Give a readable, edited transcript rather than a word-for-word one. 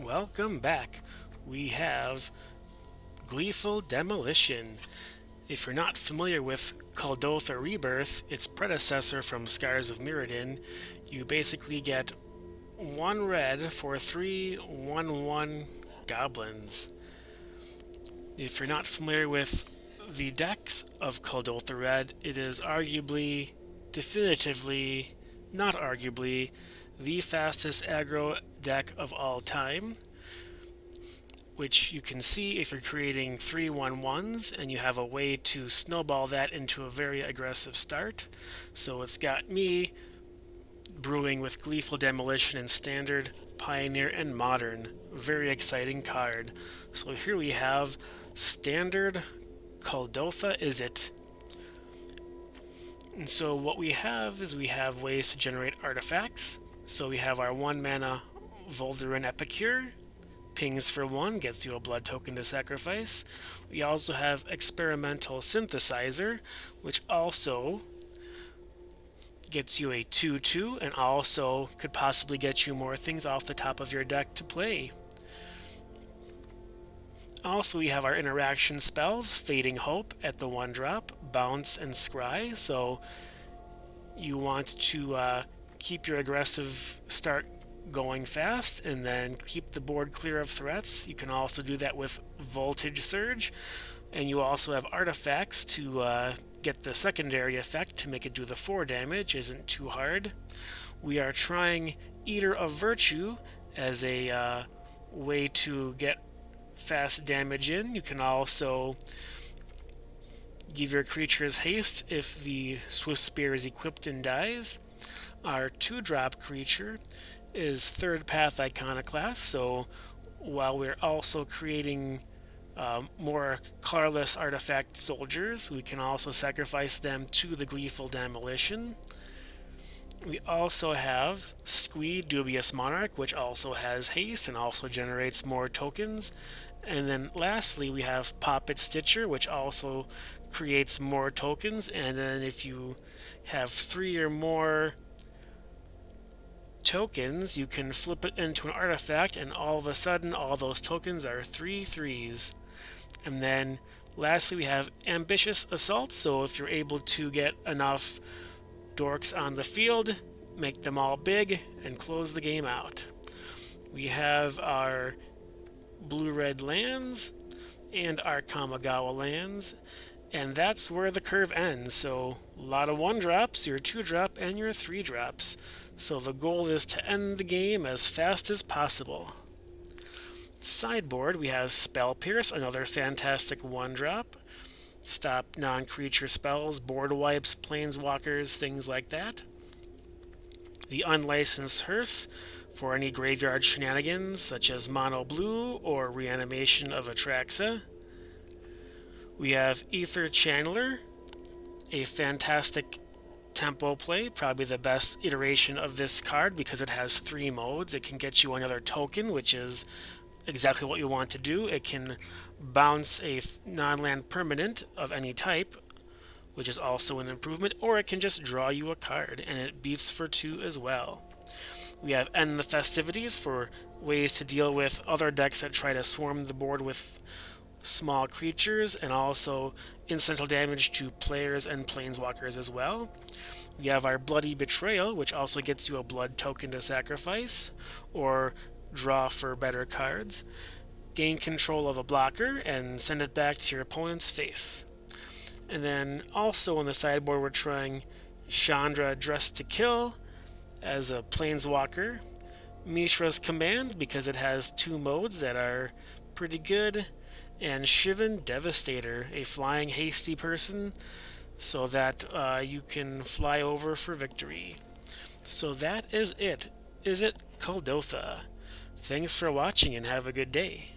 Welcome back. We have Gleeful Demolition. If you're not familiar with Kuldotha Rebirth, its predecessor from Scars of Mirrodin, you basically get 1 red for 3 1/1 goblins. If you're not familiar with the decks of Kuldotha Red, it is arguably, definitively, not arguably, the fastest aggro deck of all time, which you can see if you're creating 3 1/1s and you have a way to snowball that into a very aggressive start. So it's got me brewing with Gleeful Demolition in Standard, Pioneer, and Modern. Very exciting card. So here we have Standard Kuldotha Izzet. And so what we have is we have ways to generate artifacts. So we have our 1 mana Volduran Epicure. Pings for 1, gets you a blood token to sacrifice. We also have Experimental Synthesizer, which also gets you a 2/2 and also could possibly get you more things off the top of your deck to play. Also, we have our interaction spells, Fading Hope at the 1-drop, Bounce and Scry. So you want to keep your aggressive start going fast and then keep the board clear of threats. You can also do that with Voltage Surge, and you also have artifacts to get the secondary effect to make it do the 4 damage. Isn't too hard. We are trying Eater of Virtue as a way to get fast damage in. You can also give your creatures haste if the Swift Spear is equipped and dies. Our 2-drop creature is 3rd Path Iconoclast, so while we're also creating more colorless artifact soldiers, we can also sacrifice them to the Gleeful Demolition. We also have Squee Dubious Monarch, which also has haste and also generates more tokens. And then lastly, we have Poppet Stitcher, which also creates more tokens. And then if you have 3 or more tokens, you can flip it into an artifact, and all of a sudden, all those tokens are 3/3s. And then lastly, we have Ambitious Assault. So if you're able to get enough dorks on the field, make them all big, and close the game out. We have our blue-red lands and our Kamigawa lands, and that's where the curve ends. So a lot of 1-drops, your 2-drop, and your 3-drops. So the goal is to end the game as fast as possible. Sideboard, we have Spell Pierce, another fantastic 1-drop. Stop non-creature spells, board wipes, planeswalkers, things like that. The Unlicensed Hearse for any graveyard shenanigans such as Mono Blue or Reanimation of Atraxa. We have Ether Channeler, a fantastic tempo play, probably the best iteration of this card because it has 3 modes. It can get you another token, which is exactly what you want to do. It can bounce a non-land permanent of any type, which is also an improvement, or it can just draw you a card, and it beats for 2 as well. We have End the Festivities for ways to deal with other decks that try to swarm the board with small creatures, and also incidental damage to players and planeswalkers as well. We have our Bloody Betrayal, which also gets you a blood token to sacrifice, or draw for better cards. Gain control of a blocker and send it back to your opponent's face. And then also on the sideboard, we're trying Chandra Dressed to Kill as a planeswalker. Mishra's Command because it has 2 modes that are pretty good. And Shivan Devastator, a flying hasty person, so that you can fly over for victory. So that is it. Izzet Kuldotha. Thanks for watching and have a good day.